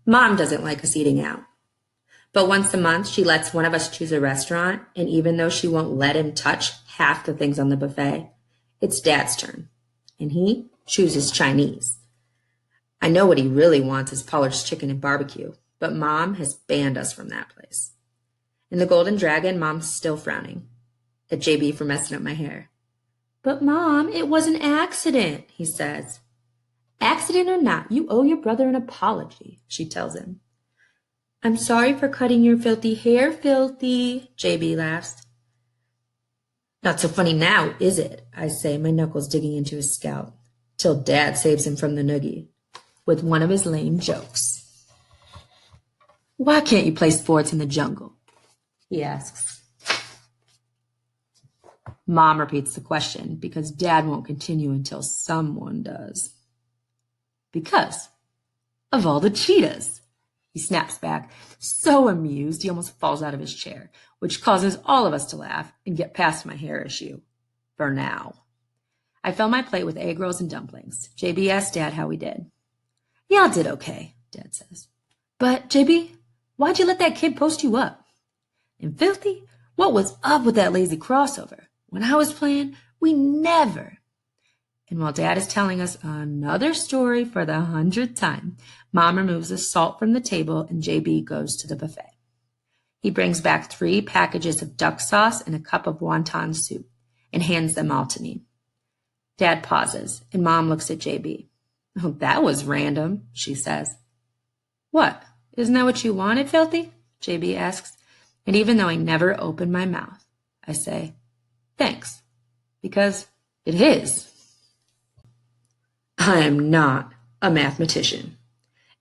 Mom doesn't like us eating out. But once a month, she lets one of us choose a restaurant, and even though she won't let him touch half the things on the buffet, it's Dad's turn, and he chooses Chinese. I know what he really wants is polished chicken and barbecue, but Mom has banned us from that place. In the Golden Dragon, Mom's still frowning at JB for messing up my hair. But Mom, it was an accident, he says. Accident or not, you owe your brother an apology, she tells him. I'm sorry for cutting your filthy hair, Filthy, JB laughs. Not so funny now, is it? I say, my knuckles digging into his scalp, till Dad saves him from the noogie with one of his lame jokes. Why can't you play sports in the jungle? He asks. Mom repeats the question because Dad won't continue until someone does. Because of all the cheetahs. He snaps back, so amused he almost falls out of his chair, which causes all of us to laugh and get past my hair issue. For now. I fill my plate with egg rolls and dumplings. JB asks Dad how we did. Y'all did okay, Dad says. But, JB, why'd you let that kid post you up? And Filthy, what was up with that lazy crossover? When I was playing, we never. And while Dad is telling us another story for the 100th time, Mom removes the salt from the table and JB goes to the buffet. He brings back 3 packages of duck sauce and a cup of wonton soup and hands them all to me. Dad pauses and Mom looks at JB. Oh, that was random, she says. What? Isn't that what you wanted, Filthy? JB asks. And even though I never open my mouth, I say, thanks, because it is. I am not a mathematician.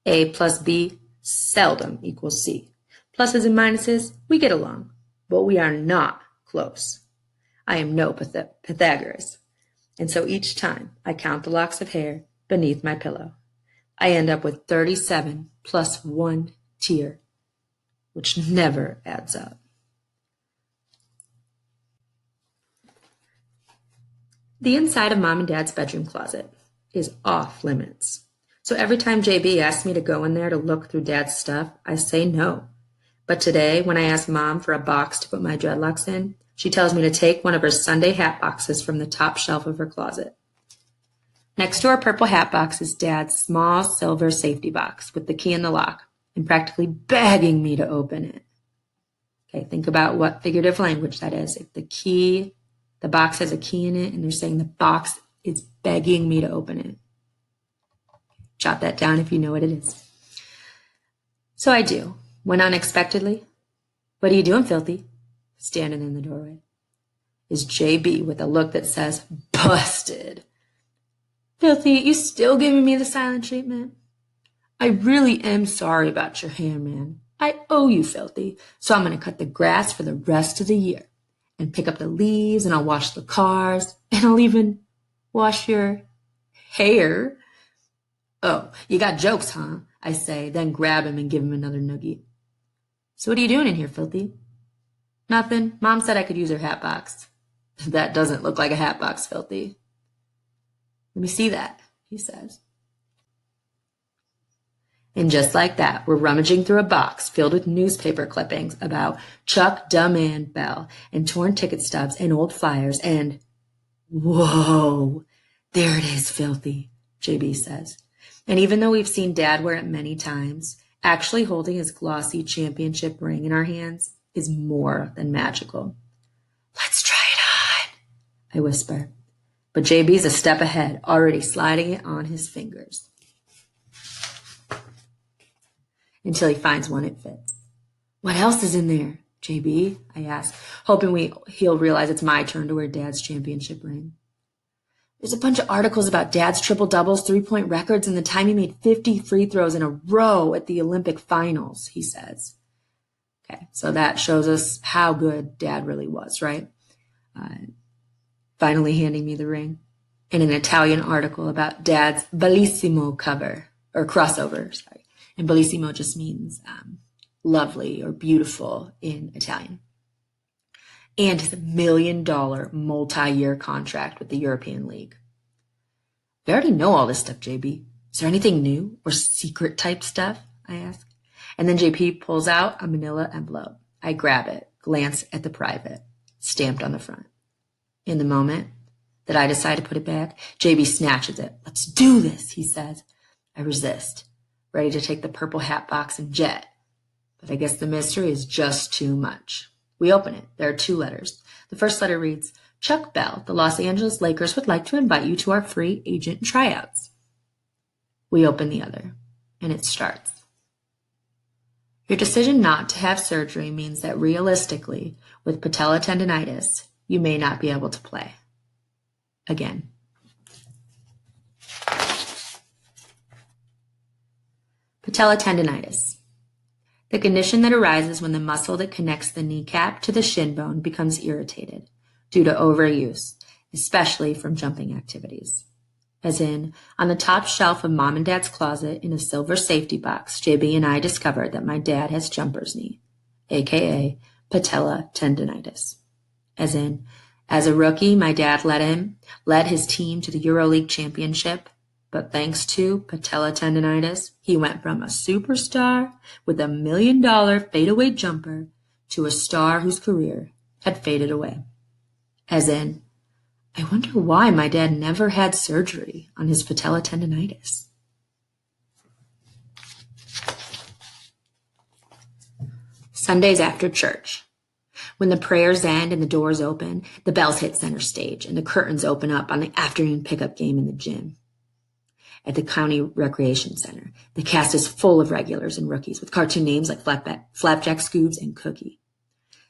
A plus B seldom equals C. Pluses and minuses, we get along, but we are not close. I am no Pythagoras, and so each time I count the locks of hair beneath my pillow, I end up with 37 plus 1 tear, which never adds up. The inside of Mom and Dad's bedroom closet is off limits. So every time JB asks me to go in there to look through Dad's stuff, I say no. But today, when I ask Mom for a box to put my dreadlocks in, she tells me to take one of her Sunday hat boxes from the top shelf of her closet. Next to our purple hat box is Dad's small silver safety box with the key in the lock and practically begging me to open it. Okay, think about what figurative language that is. If the box has a key in it and they're saying the box is begging me to open it. Jot that down if you know what it is. So I do, when unexpectedly, what are you doing, Filthy? Standing in the doorway is JB with a look that says, busted. Filthy, you still giving me the silent treatment? I really am sorry about your hair, man. I owe you, Filthy, so I'm going to cut the grass for the rest of the year and pick up the leaves and I'll wash the cars and I'll even wash your hair. Oh, you got jokes, huh? I say, then grab him and give him another noogie. So what are you doing in here, Filthy? Nothing. Mom said I could use her hat box. That doesn't look like a hat box, Filthy. Let me see that, he says. And just like that, we're rummaging through a box filled with newspaper clippings about Chuck Duman Bell and torn ticket stubs and old flyers and, whoa, there it is, Filthy, JB says. And even though we've seen Dad wear it many times, actually holding his glossy championship ring in our hands is more than magical. Let's try it on, I whisper. But JB's a step ahead, already sliding it on his fingers. Until he finds one it fits. What else is in there, JB? I ask, hoping he'll realize it's my turn to wear Dad's championship ring. There's a bunch of articles about Dad's triple-doubles, 3-point records, and the time he made 50 free throws in a row at the Olympic finals, he says. Okay, so that shows us how good Dad really was, right? Finally handing me the ring. And an Italian article about Dad's bellissimo crossover. And bellissimo just means lovely or beautiful in Italian. And his $1 million multi-year contract with the European League. We already know all this stuff, JB. Is there anything new or secret type stuff I ask. And then JP pulls out a manila envelope. I grab it, glance at the private, stamped on the front. In the moment that I decide to put it back, JB snatches it. Let's do this, he says. I resist, ready to take the purple hat box and jet. But I guess the mystery is just too much. We open it. There are 2 letters. The first letter reads, Chuck Bell, the Los Angeles Lakers would like to invite you to our free agent tryouts. We open the other, and it starts. Your decision not to have surgery means that realistically, with patella tendinitis, you may not be able to play. Again. Patella tendinitis. The condition that arises when the muscle that connects the kneecap to the shin bone becomes irritated due to overuse, especially from jumping activities. As in, on the top shelf of Mom and Dad's closet in a silver safety box, JB and I discovered that my dad has jumper's knee, aka patella tendinitis. As in, as a rookie, my dad led his team to the EuroLeague championship, but thanks to patella tendinitis, he went from a superstar with $1 million fadeaway jumper to a star whose career had faded away. As in, I wonder why my dad never had surgery on his patella tendinitis. Sundays after church. When the prayers end and the doors open, the bells hit center stage and the curtains open up on the afternoon pickup game in the gym. At the County Recreation Center, the cast is full of regulars and rookies with cartoon names like Flapjack Scoobs and Cookie.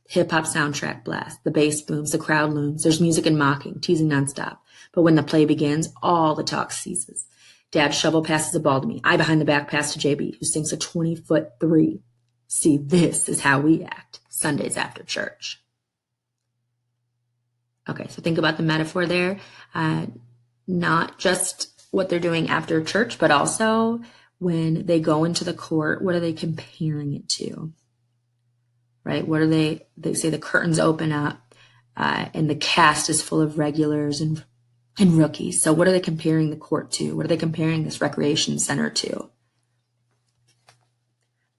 Hip-hop soundtrack blasts, the bass booms, the crowd looms, there's music and mocking, teasing nonstop. But when the play begins, all the talk ceases. Dad shovel passes the ball to me, I behind the back pass to JB, who sinks a 20-foot three. See, this is how we act Sundays after church. Okay, so think about the metaphor there. Not just what they're doing after church, but also when they go into the court, what are they comparing it to? Right? What are they say the curtains open up and the cast is full of regulars and rookies. So what are they comparing the court to? What are they comparing this recreation center to?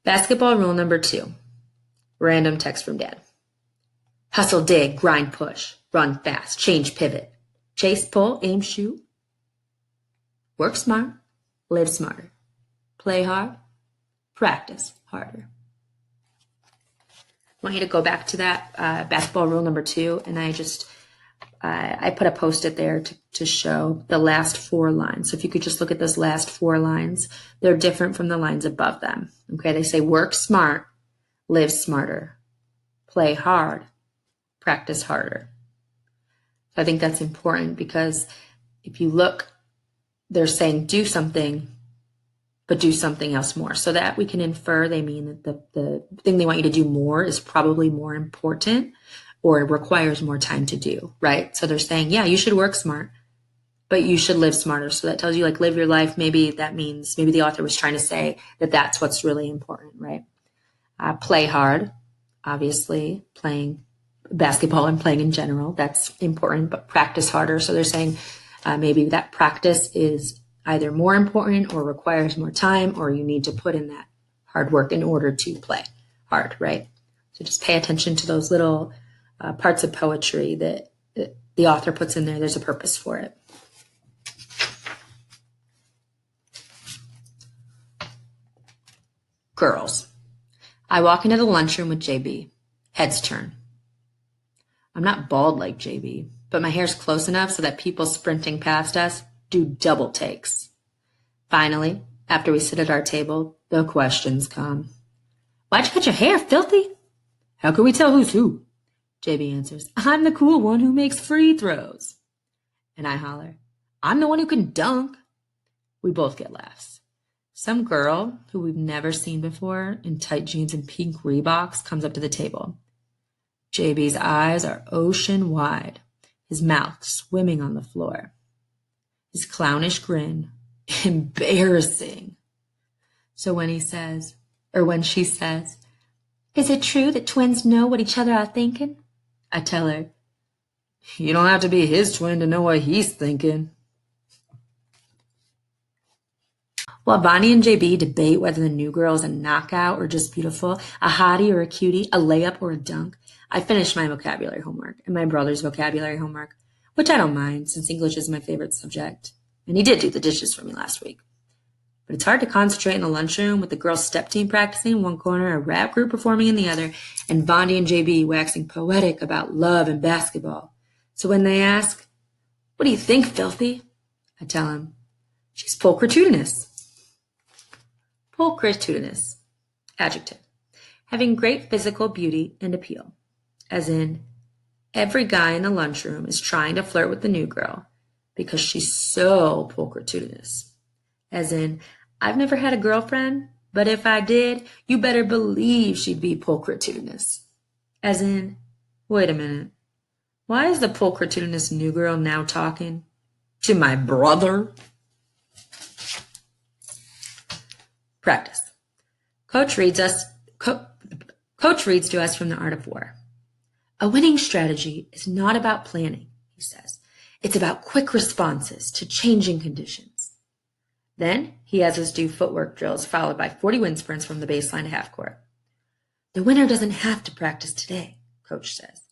Basketball rule number 2. Random text from Dad. Hustle, dig, grind, push, run fast, change, pivot, chase, pull, aim, shoot. Work smart, live smarter, play hard, practice harder. I want you to go back to that basketball rule number 2, and I put a post-it there to show the last 4 lines. So if you could just look at those last 4 lines, they're different from the lines above them. Okay, they say work smart, live smarter, play hard, practice harder. So I think that's important because if you look, they're saying do something, but do something else more. So that we can infer they mean that the thing they want you to do more is probably more important or requires more time to do, right? So they're saying, yeah, you should work smart, but you should live smarter. So that tells you like live your life. Maybe that means, maybe the author was trying to say that that's what's really important, right? Play hard, obviously playing basketball and playing in general, that's important, but practice harder. So they're saying maybe that practice is either more important or requires more time, or you need to put in that hard work in order to play hard, right? So just pay attention to those little parts of poetry that the author puts in there. There's a purpose for it. Girls. I walk into the lunchroom with JB. Heads turn. I'm not bald like JB, but my hair's close enough so that people sprinting past us do double takes. Finally, after we sit at our table, the questions come. Why'd you cut your hair, filthy? How can we tell who's who? JB answers, I'm the cool one who makes free throws. And I holler, I'm the one who can dunk. We both get laughs. Some girl who we've never seen before in tight jeans and pink Reeboks comes up to the table. JB's eyes are ocean wide, his mouth swimming on the floor. His clownish grin, embarrassing. So when she says, is it true that twins know what each other are thinking? I tell her, you don't have to be his twin to know what he's thinking. While Bonnie and JB debate whether the new girl is a knockout or just beautiful, a hottie or a cutie, a layup or a dunk, I finish my vocabulary homework and my brother's vocabulary homework, which I don't mind since English is my favorite subject. And he did do the dishes for me last week. But it's hard to concentrate in the lunchroom with the girls' step team practicing in one corner, a rap group performing in the other, and Bonnie and JB waxing poetic about love and basketball. So when they ask, "What do you think, Filthy?" I tell them, "She's pulchritudinous." Pulchritudinous. Adjective. Having great physical beauty and appeal. As in, every guy in the lunchroom is trying to flirt with the new girl because she's so pulchritudinous. As in, I've never had a girlfriend, but if I did, you better believe she'd be pulchritudinous. As in, wait a minute. Why is the pulchritudinous new girl now talking to my brother? Practice. Coach reads to us from The Art of War. A winning strategy is not about planning, he says. It's about quick responses to changing conditions. Then he has us do footwork drills followed by 40 wind sprints from the baseline to half court. The winner doesn't have to practice today, Coach says.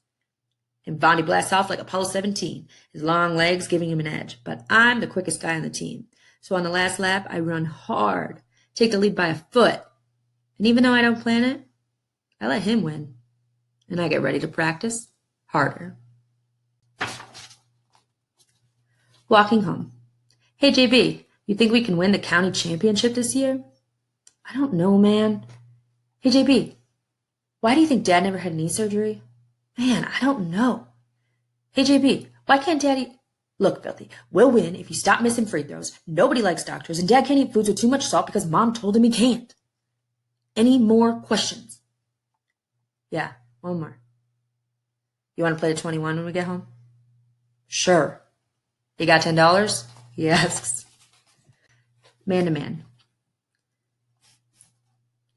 And Bonnie blasts off like Apollo 17, his long legs giving him an edge. But I'm the quickest guy on the team. So on the last lap, I run hard, take the lead by a foot. And even though I don't plan it, I let him win. And I get ready to practice harder. Walking home. Hey, JB, you think we can win the county championship this year? I don't know, man. Hey, JB, why do you think Dad never had knee surgery? Man, I don't know. Hey, JB, why can't Daddy... Look, Filthy, we'll win if you stop missing free throws. Nobody likes doctors, and Dad can't eat foods with too much salt because Mom told him he can't. Any more questions? Yeah, one more. You want to play to 21 when we get home? Sure. You got $10? He asks. Man to man.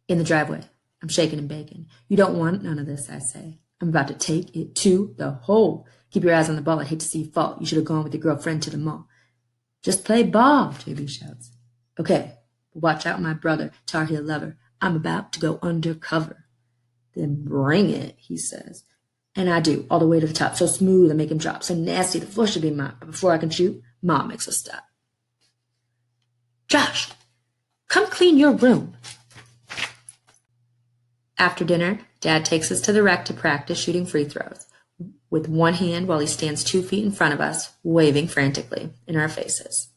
In the driveway. I'm shaking and baking. You don't want none of this, I say. I'm about to take it to the hole. Keep your eyes on the ball. I'd hate to see you fall. You should have gone with your girlfriend to the mall. Just play ball, JB shouts. Okay, but watch out, my brother, Tar Heel lover. I'm about to go undercover. Then bring it, he says. And I do, all the way to the top, so smooth I make him drop. So nasty, the floor should be mine. But before I can shoot, Mom makes a stop. Josh, come clean your room. After dinner, Dad takes us to the rec to practice shooting free throws, with one hand while he stands 2 feet in front of us, waving frantically in our faces.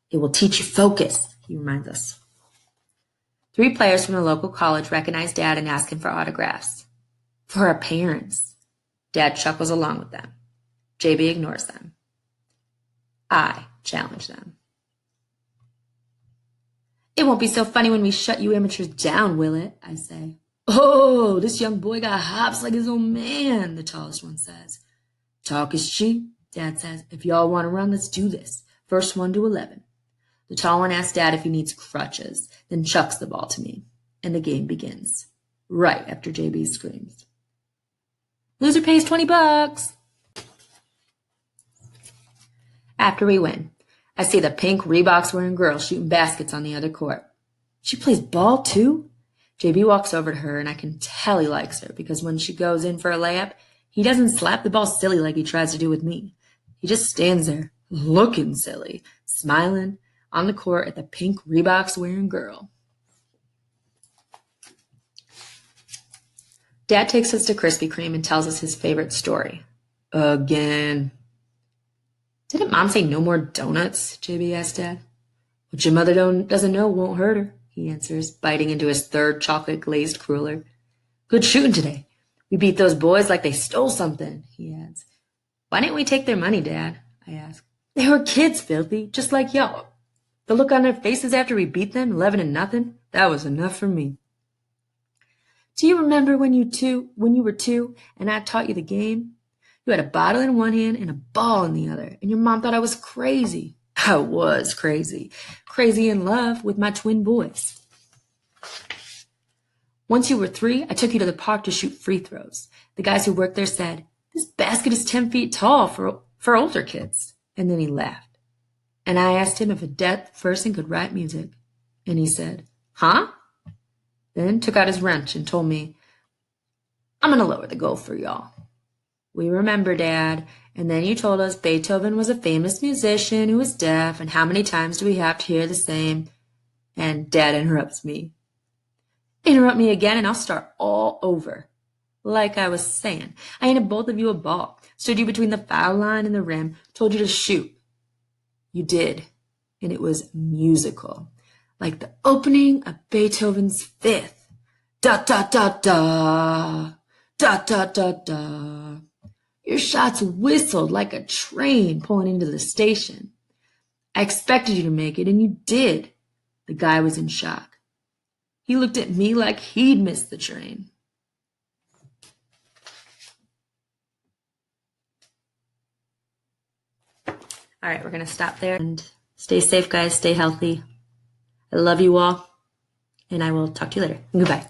It will teach you focus, he reminds us. 3 players from the local college recognize Dad and ask him for autographs. For our parents. Dad chuckles along with them. JB ignores them. I challenge them. It won't be so funny when we shut you amateurs down, will it? I say. Oh, this young boy got hops like his old man, the tallest one says. Talk is cheap, Dad says. If y'all want to run, let's do this. First one to 11. The tall one asks Dad if he needs crutches, then chucks the ball to me, and the game begins. Right after JB screams. Loser pays $20. After we win, I see the pink Reeboks-wearing girl shooting baskets on the other court. She plays ball, too? JB walks over to her, and I can tell he likes her, because when she goes in for a layup, he doesn't slap the ball silly like he tries to do with me. He just stands there, looking silly, smiling, on the court at the pink Reeboks-wearing girl. Dad takes us to Krispy Kreme and tells us his favorite story. Again. Didn't Mom say no more donuts? JB asked Dad. What your mother doesn't know won't hurt her, he answers, biting into his 3rd chocolate-glazed cruller. Good shooting today. We beat those boys like they stole something, he adds. Why didn't we take their money, Dad? I ask. They were kids, Filthy, just like y'all. The look on their faces after we beat them, 11-0, that was enough for me. Do you remember when you were 2 and I taught you the game? You had a bottle in one hand and a ball in the other, and your mom thought I was crazy. I was crazy. Crazy in love with my twin boys. Once you were 3, I took you to the park to shoot free throws. The guys who worked there said, this basket is 10 feet tall for older kids. And then he laughed. And I asked him if a deaf person could write music. And he said, huh? Then took out his wrench and told me, I'm going to lower the goal for y'all. We remember, Dad. And then you told us Beethoven was a famous musician who was deaf, and how many times do we have to hear the same? And Dad interrupts me. Interrupt me again and I'll start all over. Like I was saying, I handed both of you a ball, stood you between the foul line and the rim, told you to shoot. You did, and it was musical, like the opening of Beethoven's Fifth. Da da da da, da da da da. Your shots whistled like a train pulling into the station. I expected you to make it, and you did. The guy was in shock. He looked at me like he'd missed the train. All right, we're going to stop there. And stay safe, guys. Stay healthy. I love you all. And I will talk to you later. Goodbye.